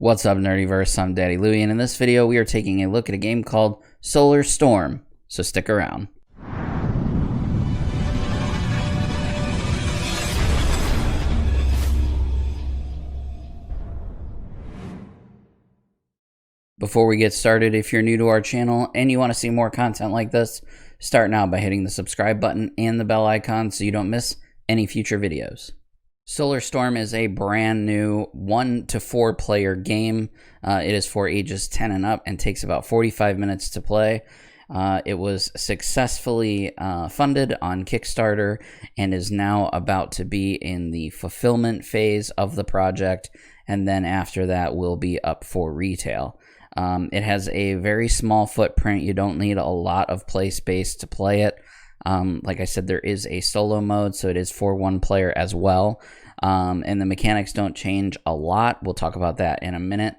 What's up, Nerdyverse? I'm Daddy Louie, and in this video we are taking a look at a game called Solar Storm, so stick around. Before we get started, if you're new to our channel and you want to see more content like this, start now by hitting the subscribe button and the bell icon so you don't miss any future videos. Solar Storm is a brand new 1 to 4 player game. It is for ages 10 and up and takes about 45 minutes to play. It was successfully funded on Kickstarter and is now about to be in the fulfillment phase of the project, and then after that will be up for retail. It has a very small footprint. You don't need a lot of play space to play it. Like I said, there is a solo mode, so it is for one player as well. And the mechanics don't change a lot. We'll talk about that in a minute.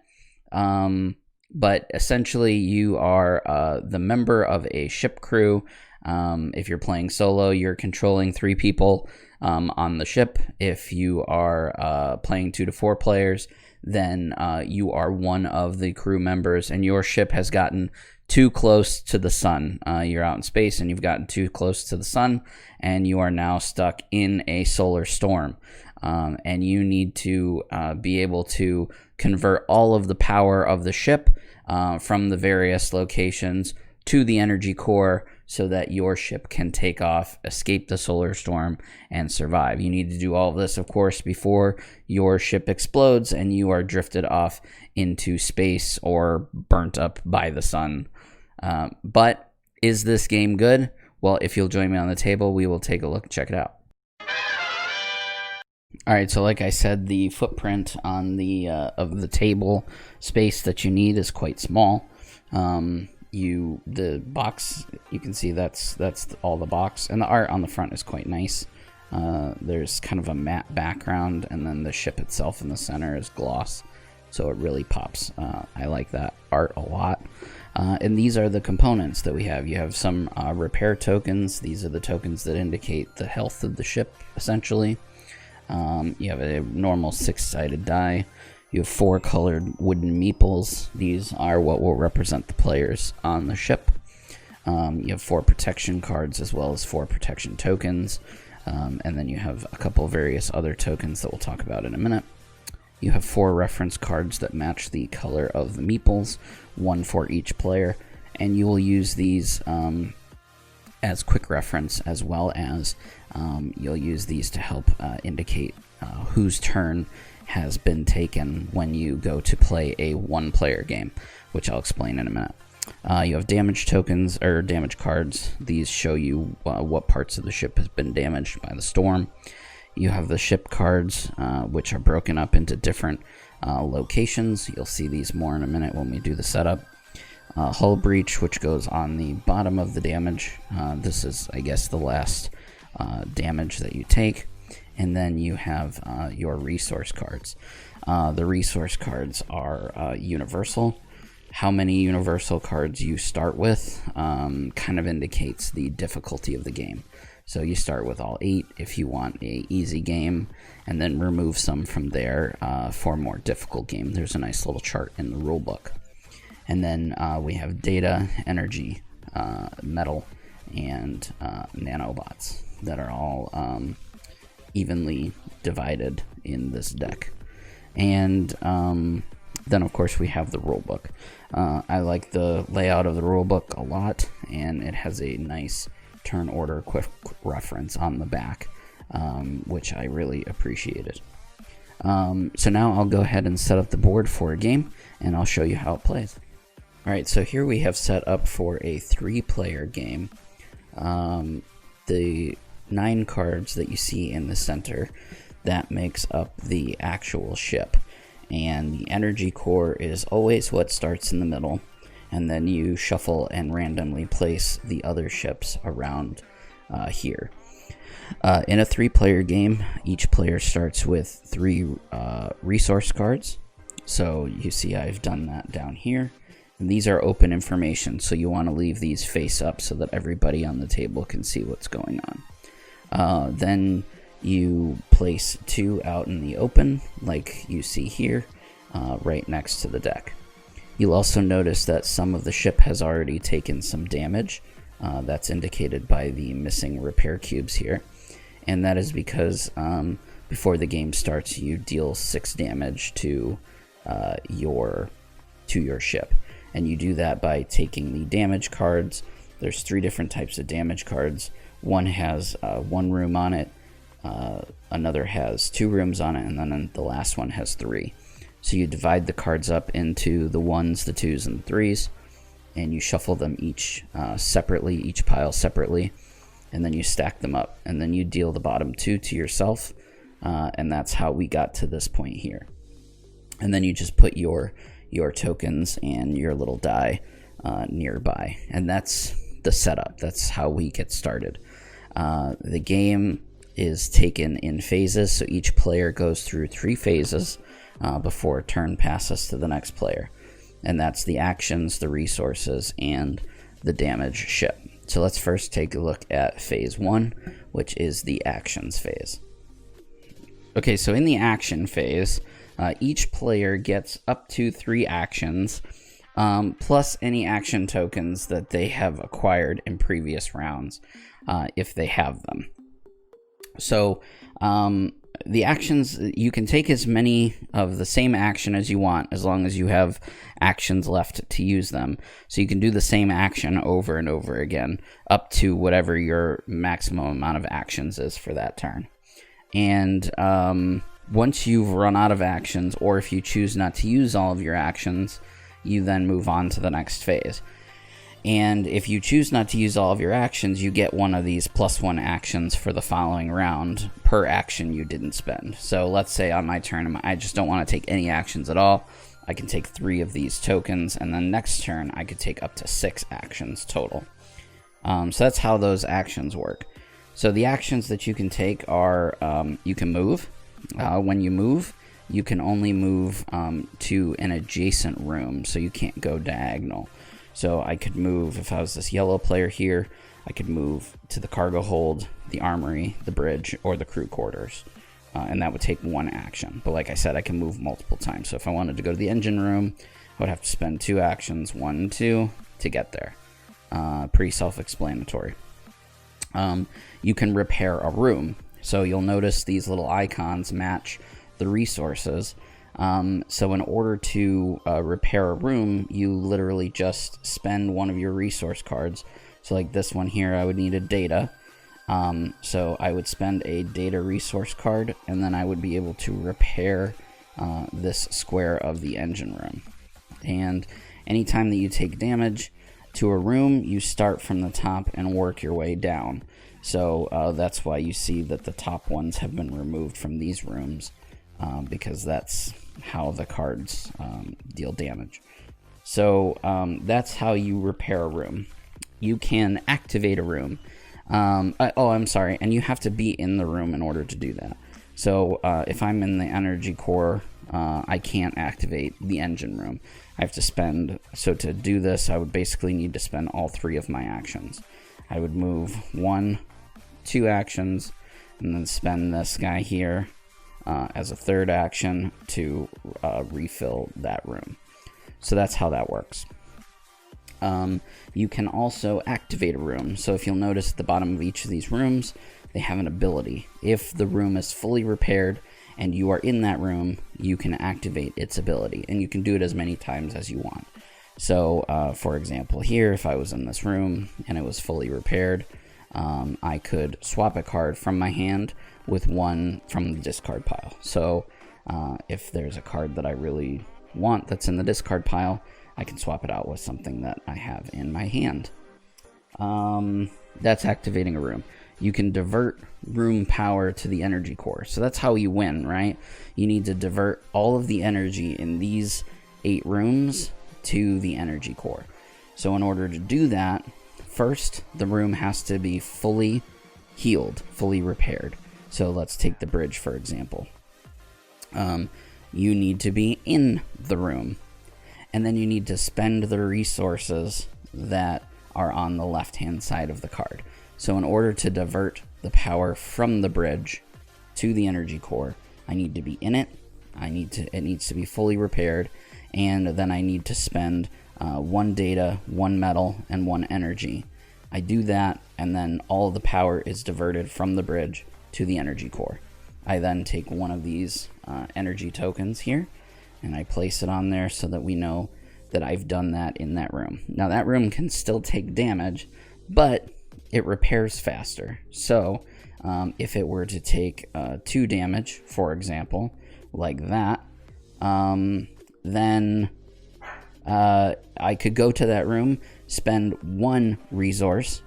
But essentially, you are the member of a ship crew. If you're playing solo, you're controlling 3 people on the ship. If you are playing 2 to 4 players, then you are one of the crew members, and your ship has gotten too close to the sun. You're out in space and you've gotten too close to the sun, and you are now stuck in a solar storm. And you need to be able to convert all of the power of the ship from the various locations to the energy core so that your ship can take off, escape the solar storm, and survive. You need to do all of this, of course, before your ship explodes and you are drifted off into space or burnt up by the sun. But is this game good? Well, if you'll join me on the table, we will take a look and check it out. Alright, so like I said, the footprint on the of the table space that you need is quite small. The box, you can see that's all the box, and the art on the front is quite nice. There's kind of a matte background, and then the ship itself in the center is gloss, so it really pops. I like that art a lot. And these are the components that we have. You have some repair tokens. These are the tokens that indicate the health of the ship, essentially. You have a normal 6-sided die. You have 4 colored wooden meeples. These are what will represent the players on the ship. You have 4 protection cards as well as 4 protection tokens. And then you have a couple various other tokens that we'll talk about in a minute. You have 4 reference cards that match the color of the meeples, 1 for each player. And you will use these as quick reference, as well as you'll use these to help indicate whose turn has been taken when you go to play a 1-player game, which I'll explain in a minute. You have damage tokens, or damage cards. These show you what parts of the ship has been damaged by the storm. You have the ship cards, which are broken up into different locations. You'll see these more in a minute when we do the setup. Hull breach, which goes on the bottom of the damage. This is, I guess, the last damage that you take. And then you have your resource cards. The resource cards are universal. How many universal cards you start with kind of indicates the difficulty of the game. So you start with all 8 if you want a easy game, and then remove some from there for a more difficult game. There's a nice little chart in the rulebook. And then we have data, energy, metal, and nanobots that are all evenly divided in this deck. And then, of course, we have the rulebook. I like the layout of the rulebook a lot, and it has a nice turn order quick reference on the back, which I really appreciated. So now I'll go ahead and set up the board for a game, and I'll show you how it plays. Alright, so here we have set up for a 3-player game. The 9 cards that you see in the center, that makes up the actual ship. And the energy core is always what starts in the middle, and then you shuffle and randomly place the other ships around here. In a 3-player game, each player starts with 3 resource cards. So you see I've done that down here. And these are open information, so you want to leave these face up so that everybody on the table can see what's going on. Then you place 2 out in the open, like you see here. right next to the deck. You'll also notice that some of the ship has already taken some damage. That's indicated by the missing repair cubes here. And that is because before the game starts, you deal 6 damage to your ship. And you do that by taking the damage cards. There's 3 different types of damage cards. One has 1 room on it, another has 2 rooms on it, and then the last one has 3. So you divide the cards up into the 1s, the 2s, and the 3s, and you shuffle them each separately, each pile separately, and then you stack them up, and then you deal the bottom 2 to yourself, and that's how we got to this point here. And then you just put your tokens and your little die nearby, and that's the setup. That's how we get started. The game is taken in phases, so each player goes through 3 phases before a turn passes to the next player, and that's the actions, the resources, and the damage ship. So let's first take a look at phase 1, which is the actions phase. Okay, so in the action phase, each player gets up to 3 actions, plus any action tokens that they have acquired in previous rounds, if they have them. So the actions, you can take as many of the same action as you want, as long as you have actions left to use them. So you can do the same action over and over again, up to whatever your maximum amount of actions is for that turn. And once you've run out of actions, or if you choose not to use all of your actions, you then move on to the next phase. And if you choose not to use all of your actions, you get one of these +1 actions for the following round per action you didn't spend. So let's say on my turn, I just don't want to take any actions at all. I can take 3 of these tokens, and then next turn I could take up to 6 actions total. So that's how those actions work. So the actions that you can take are, you can move. When you move, you can only move to an adjacent room, so you can't go diagonal. So I could move, if I was this yellow player here, I could move to the cargo hold, the armory, the bridge, or the crew quarters. And that would take 1 action. But like I said, I can move multiple times. So if I wanted to go to the engine room, I would have to spend 2 actions, 1 and 2, to get there. Pretty self-explanatory. You can repair a room. So you'll notice these little icons match the resources. So in order to repair a room, you literally just spend 1 of your resource cards. So like this one here, I would need a data. So I would spend a data resource card, and then I would be able to repair this square of the engine room. And anytime that you take damage to a room, you start from the top and work your way down. So that's why you see that the top ones have been removed from these rooms, because that's how the cards deal damage. So that's how you repair a room. You can activate a room. I'm sorry, and you have to be in the room in order to do that. So if I'm in the energy core, I can't activate the engine room. I have to spend, so to do this, I would basically need to spend all 3 of my actions. I would move 1, 2 actions, and then spend this guy here as a 3rd action to refill that room. So that's how that works. You can also activate a room. So if you'll notice at the bottom of each of these rooms, they have an ability. If the room is fully repaired and you are in that room, you can activate its ability, and you can do it as many times as you want. So for example here, if I was in this room and it was fully repaired, I could swap a card from my hand with 1 from the discard pile. So if there's a card that I really want that's in the discard pile, I can swap it out with something that I have in my hand. That's activating a room. You can divert room power to the energy core. So that's how you win, right? You need to divert all of the energy in these 8 rooms to the energy core. So in order to do that, first, the room has to be fully healed, fully repaired. So let's take the bridge, for example. You need to be in the room, and then you need to spend the resources that are on the left-hand side of the card. So in order to divert the power from the bridge to the energy core, I need to be in it, It needs to be fully repaired, and then I need to spend 1 data, 1 metal, and 1 energy. I do that, and then all of the power is diverted from the bridge to the energy core. I then take one of these energy tokens here, and I place it on there so that we know that I've done that in that room. Now that room can still take damage, but it repairs faster. So if it were to take 2 damage, for example, like that, then I could go to that room, spend 1 resource,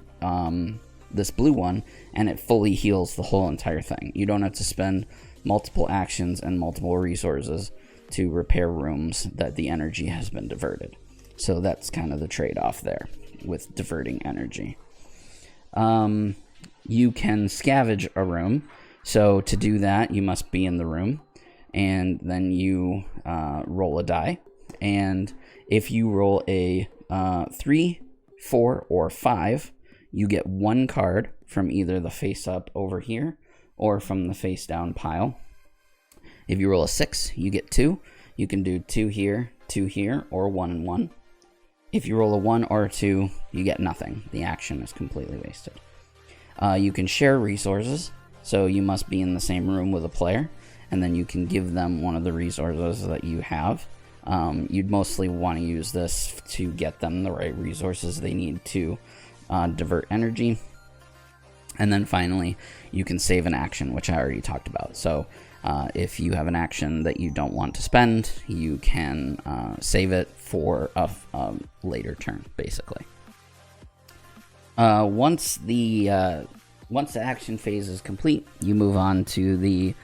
this blue one, and it fully heals the whole entire thing. You don't have to spend multiple actions and multiple resources to repair rooms that the energy has been diverted. So that's kind of the trade-off there with diverting energy. You can scavenge a room. So to do that, you must be in the room, and then you roll a die. And if you roll a 3, 4, or 5, you get 1 card from either the face up over here or from the face down pile. If you roll a 6, you get 2. You can do 2 here, or 1 and 1. If you roll a 1 or a 2, you get nothing. The action is completely wasted. You can share resources, so you must be in the same room with a player, and then you can give them one of the resources that you have. You'd mostly want to use this to get them the right resources they need to divert energy. And then finally, you can save an action, which I already talked about. So if you have an action that you don't want to spend, you can save it for a later turn, basically. Once the action phase is complete, you move on to the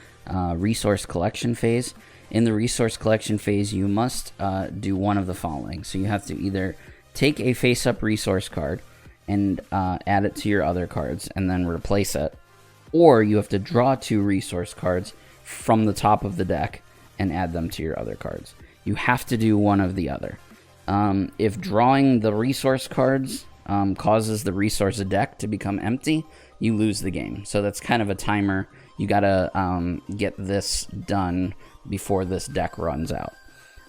resource collection phase. In the resource collection phase, you must do one of the following. So you have to either take a face-up resource card and add it to your other cards and then replace it, or you have to draw 2 resource cards from the top of the deck and add them to your other cards. You have to do one of the other. If drawing the resource cards causes the resource deck to become empty, you lose the game. So that's kind of a timer. You gotta get this done before this deck runs out.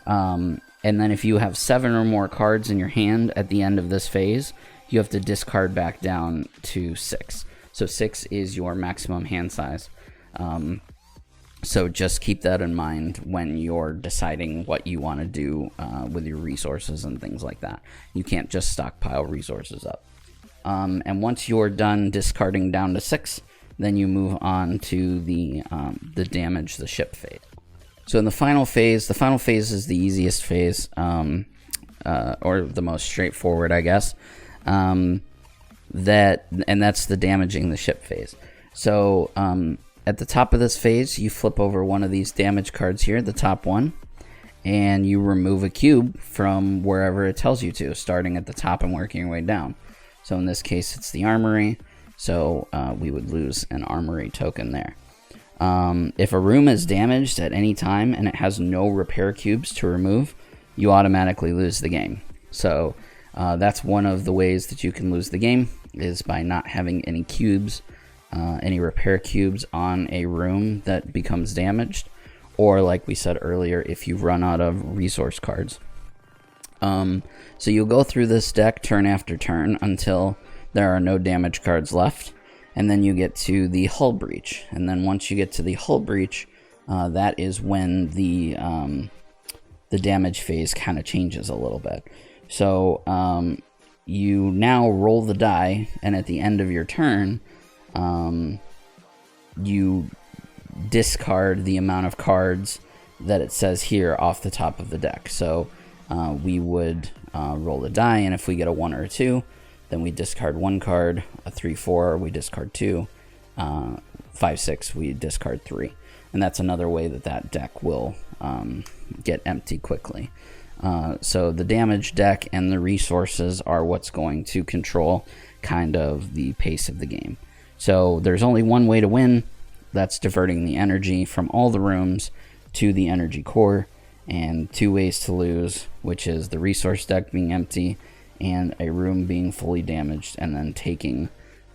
And then if you have 7 or more cards in your hand at the end of this phase, you have to discard back down to 6. So 6 is your maximum hand size. So just keep that in mind when you're deciding what you want to do with your resources and things like that. You can't just stockpile resources up. And once you're done discarding down to 6, then you move on to the damage the ship phase. So in the final phase is the easiest phase, or the most straightforward, I guess. That's the damaging the ship phase. So at the top of this phase, you flip over one of these damage cards here, the top one, and you remove a cube from wherever it tells you to, starting at the top and working your way down. So in this case, it's the armory, so we would lose an armory token there. If a room is damaged at any time and it has no repair cubes to remove, you automatically lose the game. So that's one of the ways that you can lose the game, is by not having any cubes, any repair cubes on a room that becomes damaged, or like we said earlier, if you run out of resource cards. So you'll go through this deck turn after turn until there are no damage cards left, and then you get to the hull breach. And then once you get to the hull breach, that is when the damage phase kind of changes a little bit. So you now roll the die, and at the end of your turn, you discard the amount of cards that it says here off the top of the deck. So we would roll the die, and if we get a 1 or a 2, then we discard 1 card. A 3, 4, we discard 2. 5, 6, we discard 3. And that's another way that deck will get empty quickly. So the damage deck and the resources are what's going to control kind of the pace of the game. So there's only one way to win. That's diverting the energy from all the rooms to the energy core, and 2 ways to lose, which is the resource deck being empty and a room being fully damaged and then taking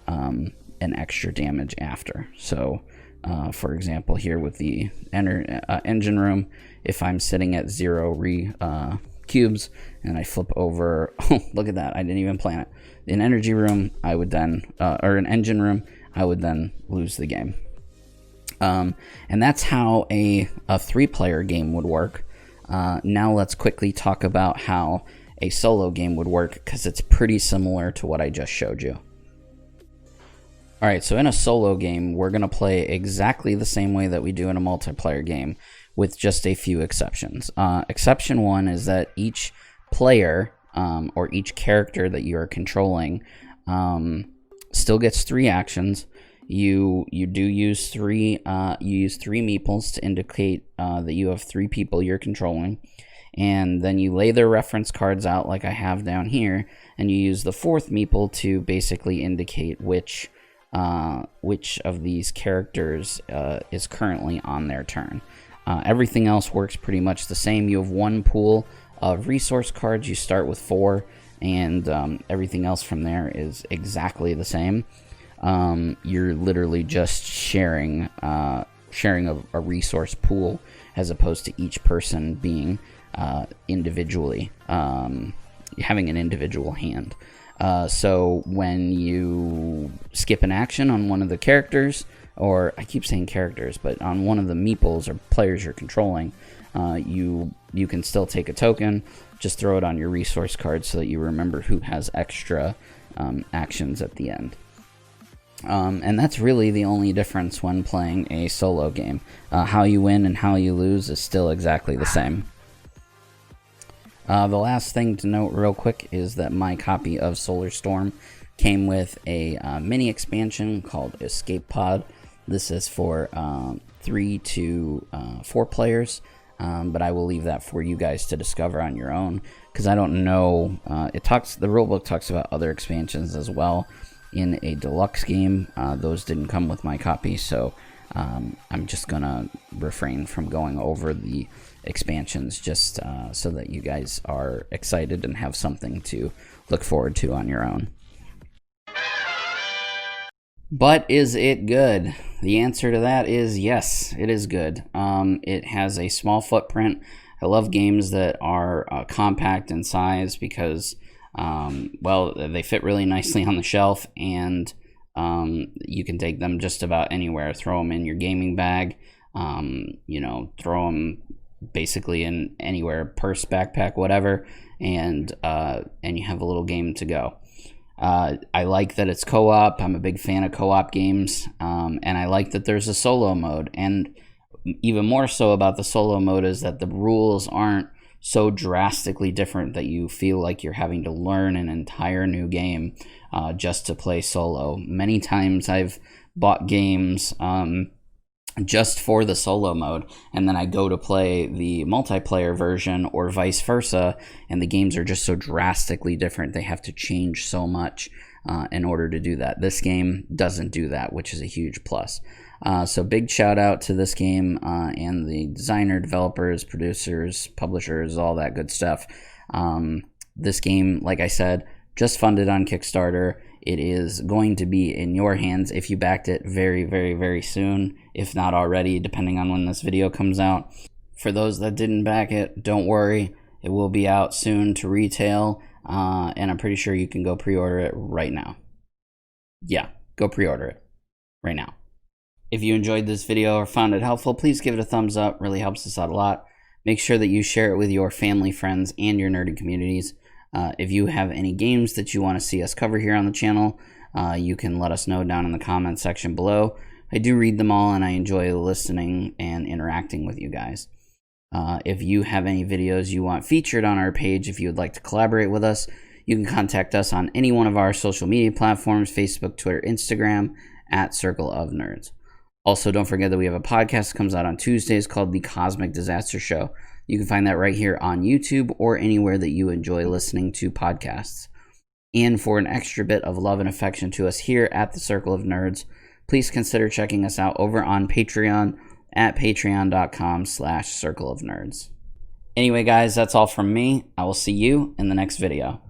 an extra damage after. So For example, here with the engine room, if I'm sitting at 0 cubes and I flip over, oh, look at that, I didn't even plan it. An energy room, I would then, or an engine room, I would then lose the game. And that's how a 3-player game would work. Now let's quickly talk about how a solo game would work, because it's pretty similar to what I just showed you. Alright, so in a solo game, we're going to play exactly the same way that we do in a multiplayer game, with just a few exceptions. Exception 1 is that each player, or each character that you are controlling, still gets 3 actions. You do use three meeples to indicate that you have 3 people you're controlling, and then you lay their reference cards out like I have down here, and you use the 4th meeple to basically indicate which of these characters is currently on their turn. Everything else works pretty much the same. You have 1 pool of resource cards. You start with 4, and everything else from there is exactly the same. You're literally just sharing a resource pool, as opposed to each person being individually having an individual hand. So when you skip an action on one of the characters, or I keep saying characters, but on one of the meeples or players you're controlling, you can still take a token, just throw it on your resource card so that you remember who has extra actions at the end. And that's really the only difference when playing a solo game. How you win and how you lose is still exactly the same. The last thing to note real quick is that my copy of Solar Storm came with a mini expansion called Escape Pod. This is for 3 to 4 players, but I will leave that for you guys to discover on your own, because I don't know. The rulebook talks about other expansions as well in a deluxe game. Those didn't come with my copy, so I'm just gonna refrain from going over the expansions, just so that you guys are excited and have something to look forward to on your own. But is it good? The answer to that is yes, it is good. It has a small footprint. I love games that are compact in size, because well, they fit really nicely on the shelf, and you can take them just about anywhere. Throw them in your gaming bag, you know, throw them basically in anywhere, purse, backpack, whatever, and you have a little game to go. I like that it's co-op. I'm a big fan of co-op games, and I like that there's a solo mode. And even more so about the solo mode is that the rules aren't so drastically different that you feel like you're having to learn an entire new game just to play solo. Many times I've bought games just for the solo mode, and then I go to play the multiplayer version or vice versa, and the games are just so drastically different. They have to change so much in order to do that. This game doesn't do that, which is a huge plus. So big shout out to this game and the designer, developers, producers, publishers, all that good stuff. This game, like I said, just funded on Kickstarter. It is going to be in your hands if you backed it very, very, very soon, if not already, depending on when this video comes out. For those that didn't back it, don't worry. It will be out soon to retail, and I'm pretty sure you can go pre-order it right now. Yeah, go pre-order it right now. If you enjoyed this video or found it helpful, please give it a thumbs up. Really helps us out a lot. Make sure that you share it with your family, friends, and your nerdy communities. If you have any games that you want to see us cover here on the channel, you can let us know down in the comments section below. I do read them all, and I enjoy listening and interacting with you guys. If you have any videos you want featured on our page, if you would like to collaborate with us, you can contact us on any one of our social media platforms: Facebook, Twitter, Instagram, at Circle of Nerds. Also, don't forget that we have a podcast that comes out on Tuesdays called The Cosmic Disaster Show. You can find that right here on YouTube or anywhere that you enjoy listening to podcasts. And for an extra bit of love and affection to us here at the Circle of Nerds, please consider checking us out over on Patreon at patreon.com/circleofnerds. Anyway, guys, that's all from me. I will see you in the next video.